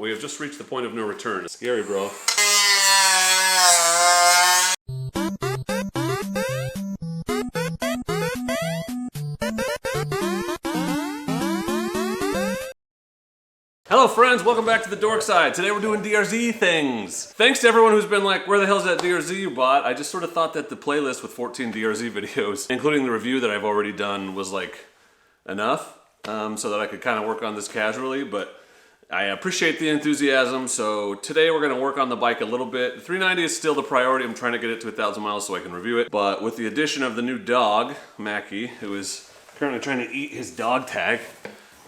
we have just reached the point of no return. It's scary, bro. Hello friends, welcome back to the Dork Side. Today we're doing DRZ things. Thanks to everyone who's been like, where the hell's that DRZ you bought? I just sort of thought that the playlist with 14 DRZ videos, including the review that I've already done, was like enough, so that I could kind of work on this casually, but I appreciate the enthusiasm, so today we're going to work on the bike a little bit. The 390 is still the priority. I'm trying to get it to 1,000 miles so I can review it, but with the addition of the new dog, Mackie, who is currently trying to eat his dog tag,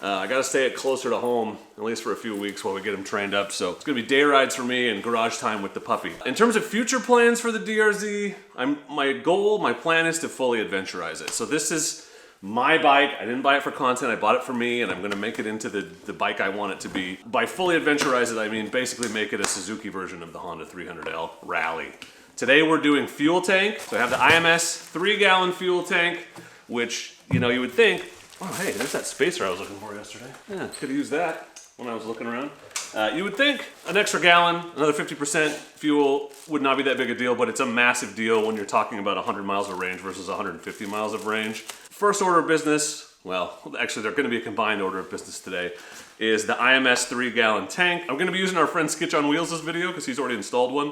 I gotta stay it closer to home, at least for a few weeks while we get him trained up. So it's gonna be day rides for me and garage time with the puppy. In terms of future plans for the DRZ, my plan is to fully adventurize it. So this is my bike. I didn't buy it for content, I bought it for me, and I'm gonna make it into the bike I want it to be. By fully adventurize it, I mean basically make it a Suzuki version of the Honda 300L Rally. Today we're doing fuel tank. So I have the IMS 3-gallon fuel tank, which, you know, you would think, oh, hey, there's that spacer I was looking for yesterday. Yeah, could have used that when I was looking around. You would think an extra gallon, another 50% fuel would not be that big a deal, but it's a massive deal when you're talking about 100 miles of range versus 150 miles of range. First order of business, well, actually they're gonna be a combined order of business today, is the IMS 3-gallon tank. I'm gonna be using our friend Skitch on Wheels this video because he's already installed one.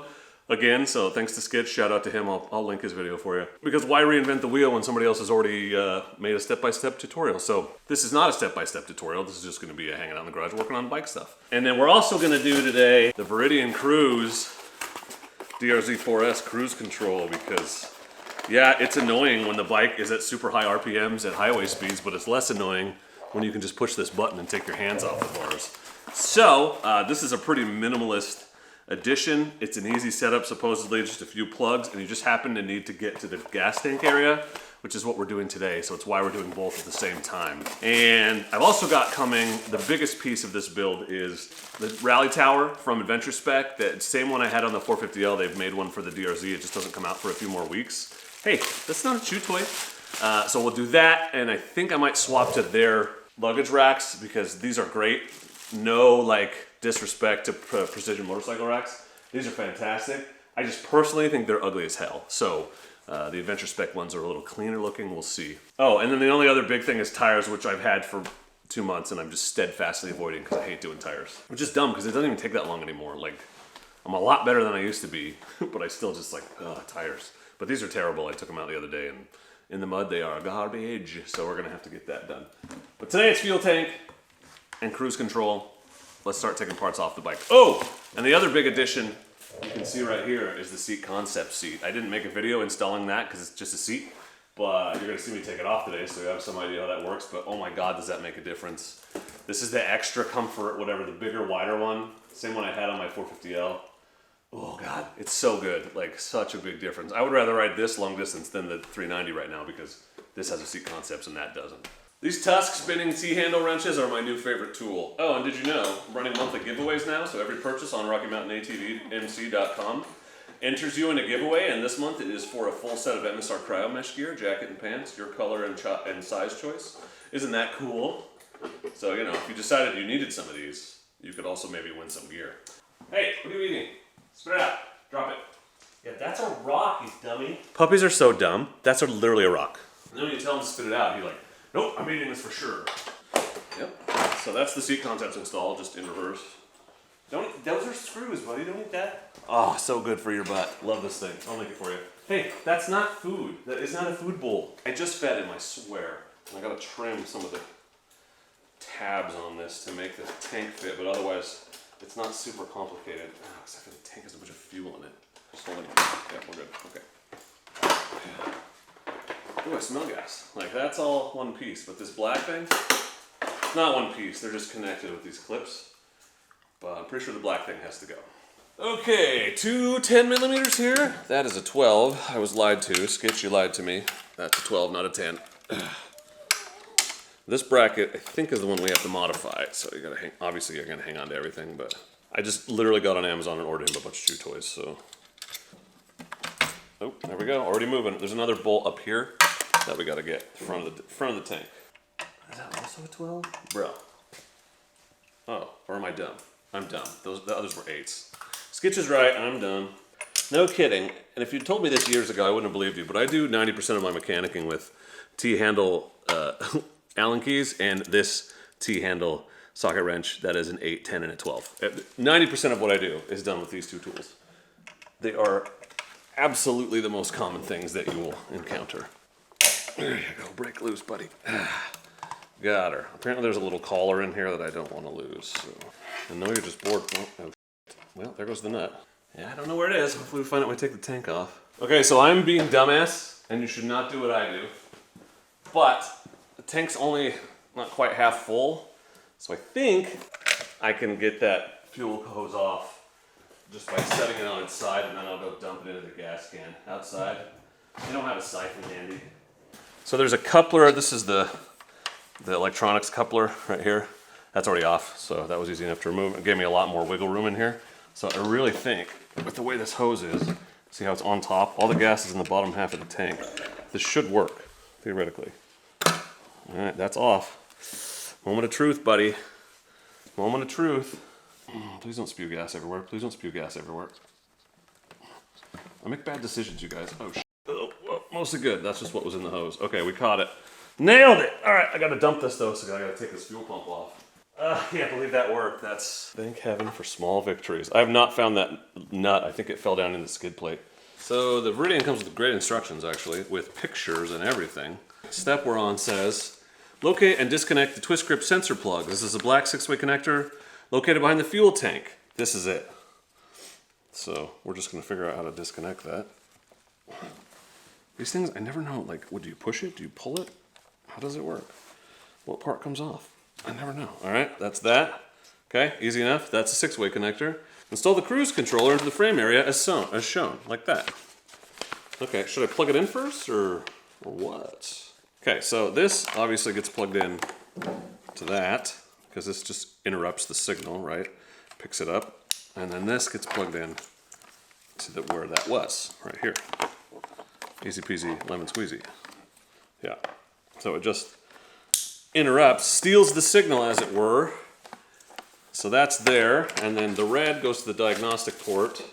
Again, so thanks to Skitch, shout out to him, I'll link his video for you. Because why reinvent the wheel when somebody else has already made a step-by-step tutorial? So this is not a step-by-step tutorial, this is just gonna be a hanging out in the garage working on bike stuff. And then we're also gonna do today the Veridian Cruise DRZ4s Cruise Control because, yeah, it's annoying when the bike is at super high RPMs at highway speeds, but it's less annoying when you can just push this button and take your hands off the bars. So, this is a pretty minimalist addition. It's an easy setup, supposedly just a few plugs, and you just happen to need to get to the gas tank area, which is what we're doing today, so it's why we're doing both at the same time. And I've also got coming, the biggest piece of this build is the rally tower from Adventure Spec, that same one I had on the 450L, they've made one for the DRZ, it just doesn't come out for a few more weeks. Hey, that's not a chew toy. So we'll do that, and I think I might swap to their luggage racks, because these are great. No, like, disrespect to precision motorcycle racks. These are fantastic. I just personally think they're ugly as hell. So the Adventure Spec ones are a little cleaner looking, we'll see. Oh, and then the only other big thing is tires, which I've had for 2 months and I'm just steadfastly avoiding because I hate doing tires. Which is dumb because it doesn't even take that long anymore. Like, I'm a lot better than I used to be, but I still just like, ugh, tires. But these are terrible. I took them out the other day and in the mud they are garbage, so we're gonna have to get that done. But today it's fuel tank and cruise control. Let's start taking parts off the bike. Oh, and the other big addition you can see right here is the seat concept seat. I didn't make a video installing that because it's just a seat, but you're gonna see me take it off today, so you have some idea how that works, but oh my God, does that make a difference. This is the extra comfort, whatever, the bigger, wider one. Same one I had on my 450L. Oh God, it's so good, like such a big difference. I would rather ride this long distance than the 390 right now because this has a seat concepts and that doesn't. These Tusk spinning T-handle wrenches are my new favorite tool. Oh, and did you know, I'm running monthly giveaways now, so every purchase on RockyMountainATVMC.com enters you in a giveaway, and this month it is for a full set of MSR Cryo Mesh gear, jacket and pants, your color and size choice. Isn't that cool? So, you know, if you decided you needed some of these, you could also maybe win some gear. Hey, what are you eating? Spit it out. Drop it. Yeah, that's a rock, you dummy. Puppies are so dumb. That's literally a rock. And then when you tell him to spit it out, he's like, nope, I'm eating this for sure. Yep. So that's the seat concepts installed, just in reverse. Those are screws, buddy. Don't eat that. Oh, so good for your butt. Love this thing. I'll make it for you. Hey, that's not food. That is not a food bowl. I just fed him, I swear. And I gotta trim some of the tabs on this to make the tank fit, but otherwise it's not super complicated. Oh, except for the tank has a bunch of fuel in it. Just hold it. Yeah, we're good. Okay. Ooh, I smell gas. Like, that's all one piece, but this black thing, it's not one piece. They're just connected with these clips, but I'm pretty sure the black thing has to go. Okay, 2 10 millimeters here. That is a 12. I was lied to. Skitch, you lied to me. That's a 12, not a 10. This bracket, I think, is the one we have to modify. So you gotta hang, obviously you're gonna hang on to everything, but I just literally got on Amazon and ordered him a bunch of chew toys, so. Oh, there we go, already moving. There's another bolt up here that we gotta get, front of the tank. Is that also a 12? Bro. Oh, or am I dumb? I'm dumb. The others were 8s. Skitch is right, I'm done. No kidding. And if you told me this years ago, I wouldn't have believed you, but I do 90% of my mechanicking with T-handle Allen keys and this T-handle socket wrench that is an 8, 10, and a 12. 90% of what I do is done with these 2 tools. They are absolutely the most common things that you will encounter. There you go, break loose, buddy. Got her. Apparently there's a little collar in here that I don't want to lose. So. I know you're just bored. Oh, well, there goes the nut. Yeah, I don't know where it is. Hopefully we find it when we take the tank off. Okay, so I'm being dumbass, and you should not do what I do. But the tank's only not quite half full, so I think I can get that fuel hose off just by setting it on its side, and then I'll go dump it into the gas can outside. I don't have a siphon handy. So there's a coupler. This is the electronics coupler right here. That's already off, so that was easy enough to remove. It gave me a lot more wiggle room in here. So I really think, with the way this hose is, see how it's on top? All the gas is in the bottom half of the tank. This should work, theoretically. All right, that's off. Moment of truth, buddy. Moment of truth. Please don't spew gas everywhere. Please don't spew gas everywhere. I make bad decisions, you guys. Oh, shit. Oh, mostly good. That's just what was in the hose. Okay, we caught it. Nailed it! All right, I gotta dump this though, so I gotta take this fuel pump off. Can't believe that worked. That's, thank heaven for small victories. I have not found that nut. I think it fell down in the skid plate. So the Veridian comes with great instructions, actually, with pictures and everything. Step we're on says, locate and disconnect the twist grip sensor plug. This is a black 6-way connector located behind the fuel tank. This is it. So we're just gonna figure out how to disconnect that. These things, I never know, like, do you push it? Do you pull it? How does it work? What part comes off? I never know. All right, that's that. Okay, easy enough. That's a 6-way connector. Install the cruise controller into the frame area as shown, like that. Okay, should I plug it in first or what? Okay, so this obviously gets plugged in to that because this just interrupts the signal, right? Picks it up, and then this gets plugged in to where that was, right here. Easy peasy, lemon squeezy. Yeah, so it just interrupts, steals the signal as it were. So that's there, and then the red goes to the diagnostic port.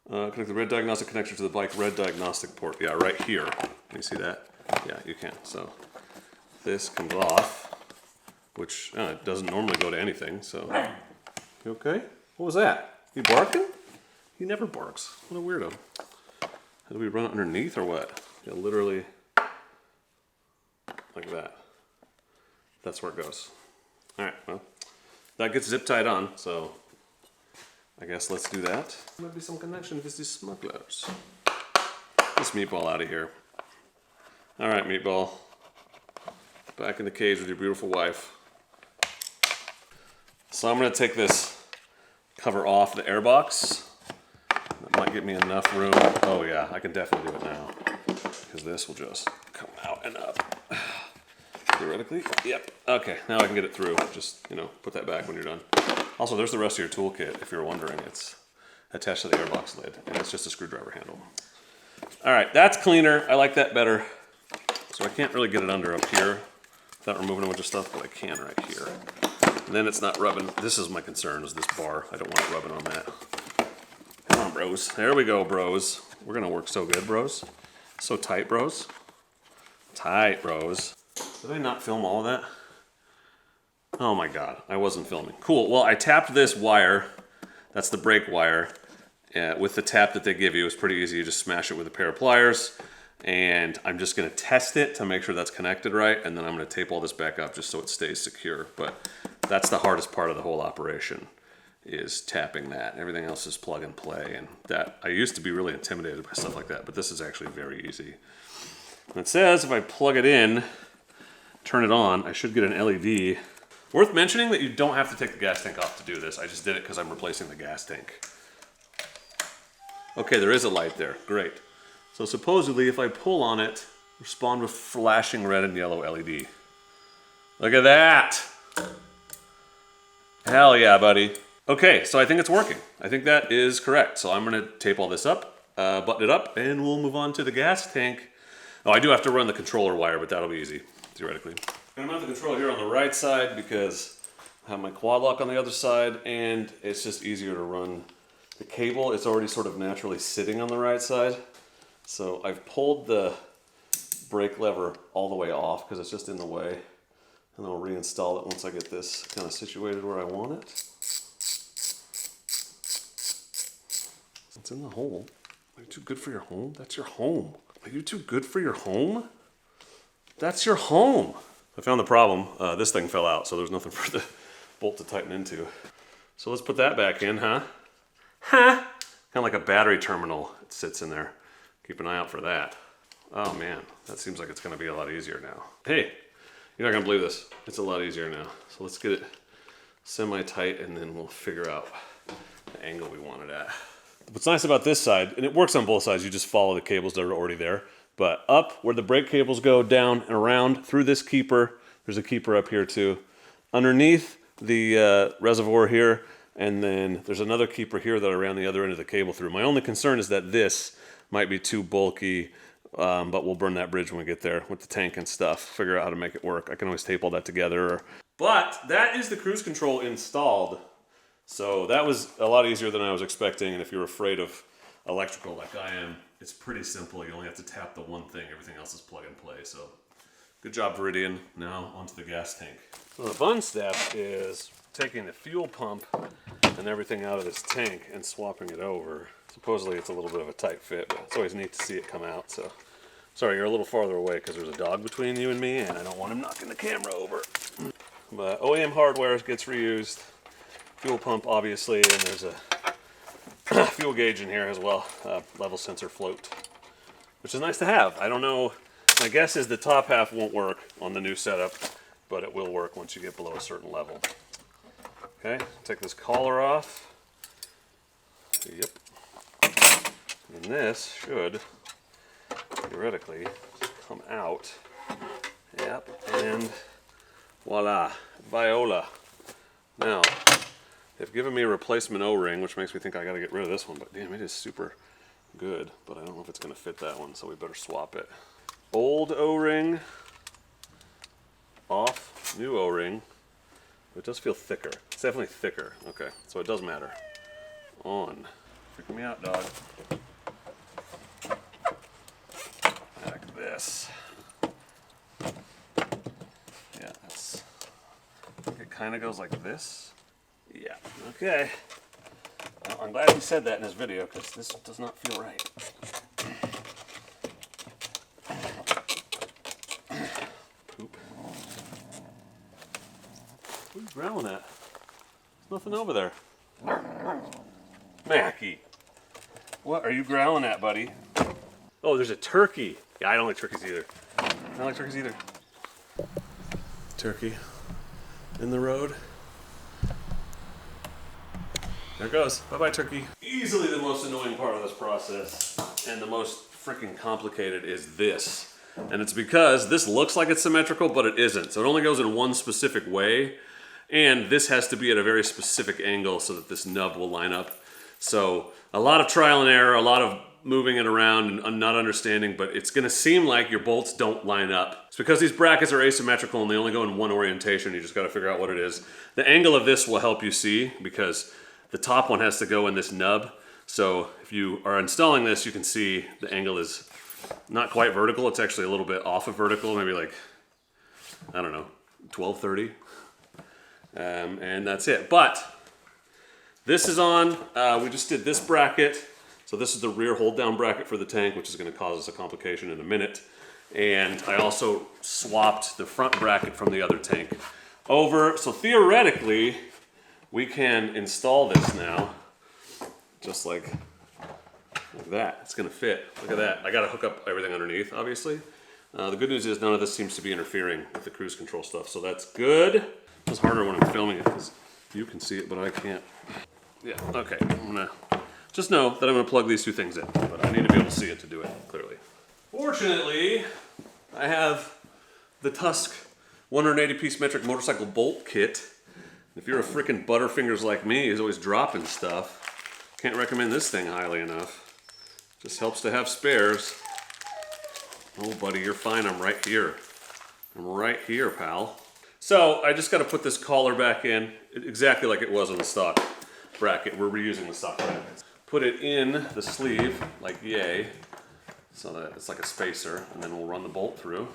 Connect the red diagnostic connector to the bike red diagnostic port. Yeah, right here. Can you see that? Yeah, you can. So this comes off, which it doesn't normally go to anything, so. You okay? What was that? You barking? He never barks. What a weirdo. Did we run it underneath or what? Yeah, literally like that. That's where it goes. All right, well, that gets zip tied on, so I guess let's do that. There might be some connection with these smugglers. This Meatball out of here. All right, Meatball. Back in the cage with your beautiful wife. So I'm gonna take this cover off the airbox. That might give me enough room. Oh yeah, I can definitely do it now. Because this will just come out and up. Theoretically, yep. Okay, now I can get it through. Just, put that back when you're done. Also, there's the rest of your toolkit, if you're wondering. It's attached to the airbox lid, and it's just a screwdriver handle. All right, that's cleaner. I like that better. So I can't really get it under up here without removing a bunch of stuff, but I can right here. And then it's not rubbing. This is my concern, is this bar. I don't want it rubbing on that. Come on, bros. There we go, bros. We're gonna work so good, bros. So tight, bros. Tight, bros. Did I not film all of that? Oh my God, I wasn't filming. Cool, well, I tapped this wire. That's the brake wire. With the tap that they give you, it's pretty easy. You just smash it with a pair of pliers. And I'm just gonna test it to make sure that's connected right. And then I'm gonna tape all this back up just so it stays secure. But that's the hardest part of the whole operation, is tapping that. Everything else is plug and play. And that, I used to be really intimidated by stuff like that, but this is actually very easy. And it says if I plug it in, turn it on, I should get an LED. Worth mentioning that you don't have to take the gas tank off to do this. I just did it because I'm replacing the gas tank. Okay, there is a light there, great. So supposedly if I pull on it, respond with flashing red and yellow LED. Look at that! Hell yeah, buddy. Okay, so I think it's working. I think that is correct. So I'm gonna tape all this up, button it up, and we'll move on to the gas tank. Oh, I do have to run the controller wire, but that'll be easy, theoretically. I'm gonna mount the controller here on the right side because I have my quad lock on the other side, and it's just easier to run the cable. It's already sort of naturally sitting on the right side. So I've pulled the brake lever all the way off because it's just in the way. And I'll reinstall it once I get this kind of situated where I want it. It's in the hole. Are you too good for your home? That's your home. Are you too good for your home? That's your home. I found the problem. This thing fell out, so there's nothing for the bolt to tighten into. So let's put that back in, huh? Huh? Kind of like a battery terminal. It sits in there. Keep an eye out for that. Oh man, that seems like it's gonna be a lot easier now. Hey, you're not gonna believe this. It's a lot easier now. So let's get it semi-tight and then we'll figure out the angle we want it at. What's nice about this side, and it works on both sides, you just follow the cables that are already there, but up where the brake cables go, down and around through this keeper, there's a keeper up here too. Underneath the reservoir here, and then there's another keeper here that I ran the other end of the cable through. My only concern is that this might be too bulky, but we'll burn that bridge when we get there with the tank and stuff. Figure out how to make it work. I can always tape all that together. But that is the cruise control installed. So that was a lot easier than I was expecting. And if you're afraid of electrical like I am, it's pretty simple. You only have to tap the one thing. Everything else is plug and play. So good job, Veridian. Now onto the gas tank. So the fun step is taking the fuel pump and everything out of this tank and swapping it over. Supposedly it's a little bit of a tight fit, but it's always neat to see it come out. So, sorry, you're a little farther away because there's a dog between you and me, and I don't want him knocking the camera over. But OEM hardware gets reused. Fuel pump, obviously, and there's a fuel gauge in here as well. Level sensor float, which is nice to have. I don't know. My guess is the top half won't work on the new setup, but it will work once you get below a certain level. Okay, take this collar off. Yep. And this should, theoretically, come out. Yep, and voila, Viola. Now, they've given me a replacement O-ring, which makes me think I gotta get rid of this one, but damn, it is super good, but I don't know if it's gonna fit that one, so we better swap it. Old O-ring, off, new O-ring. It does feel thicker. It's definitely thicker. Okay, so it does matter. On. Freaking me out, dog. Like this. Yeah, that's... I think it kind of goes like this. Yeah, okay. Well, I'm glad he said that in his video, because this does not feel right. Poop. What are you growling at? There's nothing over there. Mackie. What are you growling at, buddy? Oh, there's a turkey. Yeah, I don't like turkeys either. I don't like turkeys either. Turkey in the road. There it goes. Bye-bye, turkey. Easily the most annoying part of this process, and the most freaking complicated, is this. And it's because this looks like it's symmetrical, but it isn't. So it only goes in one specific way, and this has to be at a very specific angle so that this nub will line up. So a lot of trial and error, a lot of moving it around and not understanding, but it's gonna seem like your bolts don't line up. It's because these brackets are asymmetrical and they only go in one orientation. You just gotta figure out what it is. The angle of this will help you see, because the top one has to go in this nub. So if you are installing this, you can see the angle is not quite vertical. It's actually a little bit off of vertical, maybe like, I don't know, 1230. And that's it. But this is on, we just did this bracket. So this is the rear hold down bracket for the tank, which is gonna cause us a complication in a minute. And I also swapped the front bracket from the other tank over. So theoretically, we can install this now, just like that. It's gonna fit, look at that. I gotta hook up everything underneath, obviously. The good news is none of this seems to be interfering with the cruise control stuff, so that's good. It's harder when I'm filming it, because you can see it, but I can't. Yeah, okay, just know that I'm gonna plug these two things in, but I need to be able to see it to do it, clearly. Fortunately, I have the Tusk 180-piece metric motorcycle bolt kit. If you're a frickin' butterfingers like me who's always dropping stuff, can't recommend this thing highly enough. Just helps to have spares. Oh, buddy, you're fine. I'm right here. I'm right here, pal. So I just got to put this collar back in exactly like it was on the stock bracket. We're reusing the stock bracket. Put it in the sleeve like yay, so that it's like a spacer, and then we'll run the bolt through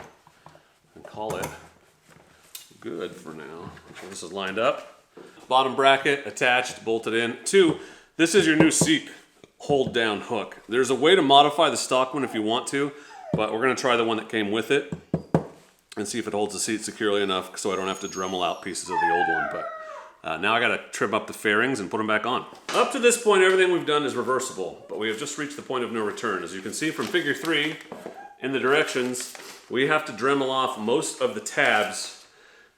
and call it good for now. So this is lined up. Bottom bracket attached, bolted in. 2, this is your new seat hold down hook. There's a way to modify the stock one if you want to, but we're gonna try the one that came with it and see if it holds the seat securely enough so I don't have to dremel out pieces of the old one. But now I gotta trim up the fairings and put them back on. Up to this point, everything we've done is reversible, but we have just reached the point of no return. As you can see from figure 3 in the directions, we have to dremel off most of the tabs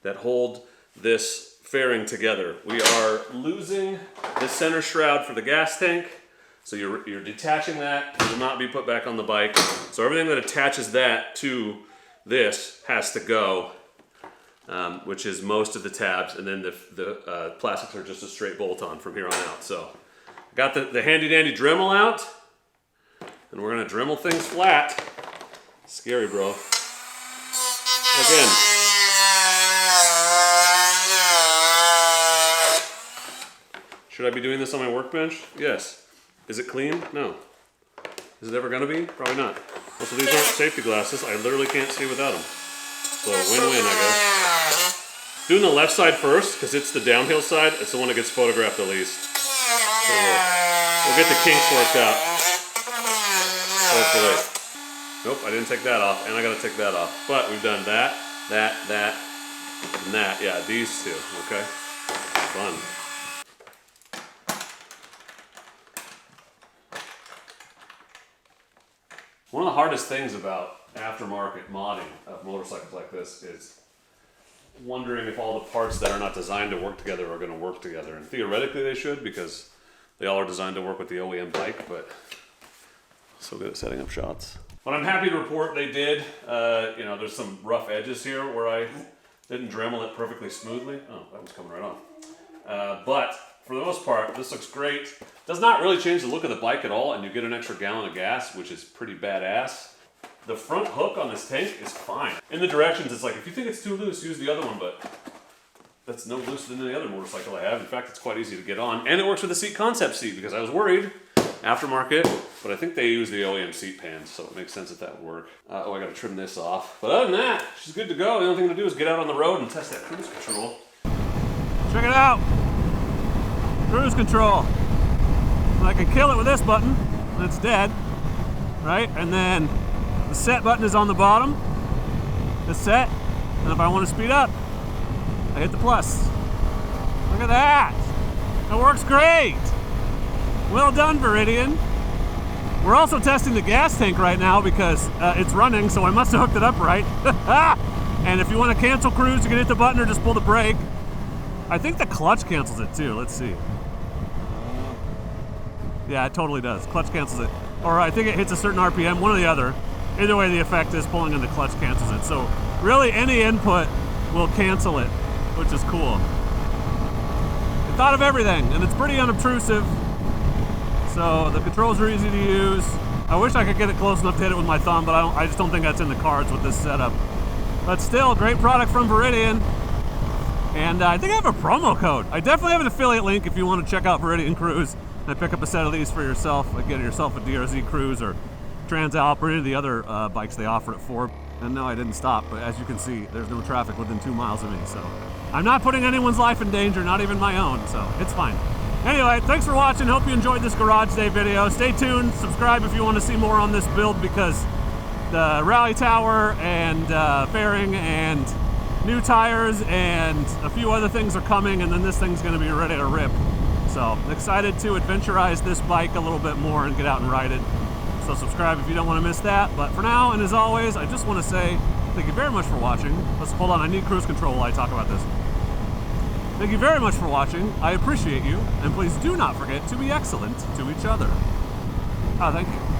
that hold this fairing together. We are losing the center shroud for the gas tank, so you're detaching that. It will not be put back on the bike. So everything that attaches that to this has to go, which is most of the tabs, and then the plastics are just a straight bolt-on from here on out. So got the handy-dandy Dremel out, and we're gonna Dremel things flat. Scary, bro. Again. Should I be doing this on my workbench? Yes. Is it clean? No. Is it ever gonna be? Probably not. Also, these aren't safety glasses. I literally can't see without them. So win-win, I guess. Doing the left side first, because it's the downhill side. It's the one that gets photographed the least. So we'll get the kinks worked out. Hopefully. Nope, I didn't take that off, and I gotta take that off. But we've done that, and that. Yeah, these two, okay? Fun. One of the hardest things about aftermarket modding of motorcycles like this is wondering if all the parts that are not designed to work together are going to work together. And theoretically they should, because they all are designed to work with the OEM bike, but so good at setting up shots. But I'm happy to report they did. You know, there's some rough edges here where I didn't Dremel it perfectly smoothly. Oh, that was coming right off. But for the most part, this looks great. Does not really change the look of the bike at all, and you get an extra gallon of gas, which is pretty badass. The front hook on this tank is fine. In the directions, it's like, if you think it's too loose, use the other one, but that's no looser than any other motorcycle I have. In fact, it's quite easy to get on, and it works with the seat concept seat, because I was worried, aftermarket, but I think they use the OEM seat pans, so it makes sense that that would work. Oh, I gotta trim this off. But other than that, she's good to go. The only thing to do is get out on the road and test that cruise control. Check it out. Cruise control. I can kill it with this button, and it's dead, right? And then the set button is on the bottom, it's set, and if I want to speed up, I hit the plus. Look at that! That works great! Well done, Veridian. We're also testing the gas tank right now because it's running, so I must have hooked it up right. And if you want to cancel cruise, you can hit the button or just pull the brake. I think the clutch cancels it too, let's see. Yeah, it totally does. Clutch cancels it. Or I think it hits a certain RPM, one or the other. Either way, the effect is pulling and the clutch cancels it. So really any input will cancel it, which is cool. It thought of everything, and it's pretty unobtrusive. So the controls are easy to use. I wish I could get it close enough to hit it with my thumb, but I just don't think that's in the cards with this setup. But still, great product from Veridian. And I think I have a promo code. I definitely have an affiliate link if you want to check out Veridian Cruise and pick up a set of these for yourself. Like, get yourself a DRZ Cruise or Transalp or any of the other bikes they offer it for. And no, I didn't stop, but as you can see, there's no traffic within 2 miles of me, so I'm not putting anyone's life in danger, not even my own, so it's fine. Anyway, thanks for watching. Hope you enjoyed this garage day video. Stay tuned, subscribe if you want to see more on this build, because the rally tower and fairing and new tires and a few other things are coming, and then this thing's going to be ready to rip. So excited to adventurize this bike a little bit more and get out and ride it. So subscribe if you don't want to miss that. But for now, and as always, I just want to say thank you very much for watching. Let's hold on, I need cruise control while I talk about this. Thank you very much for watching. I appreciate you, and please do not forget to be excellent to each other. Thank you.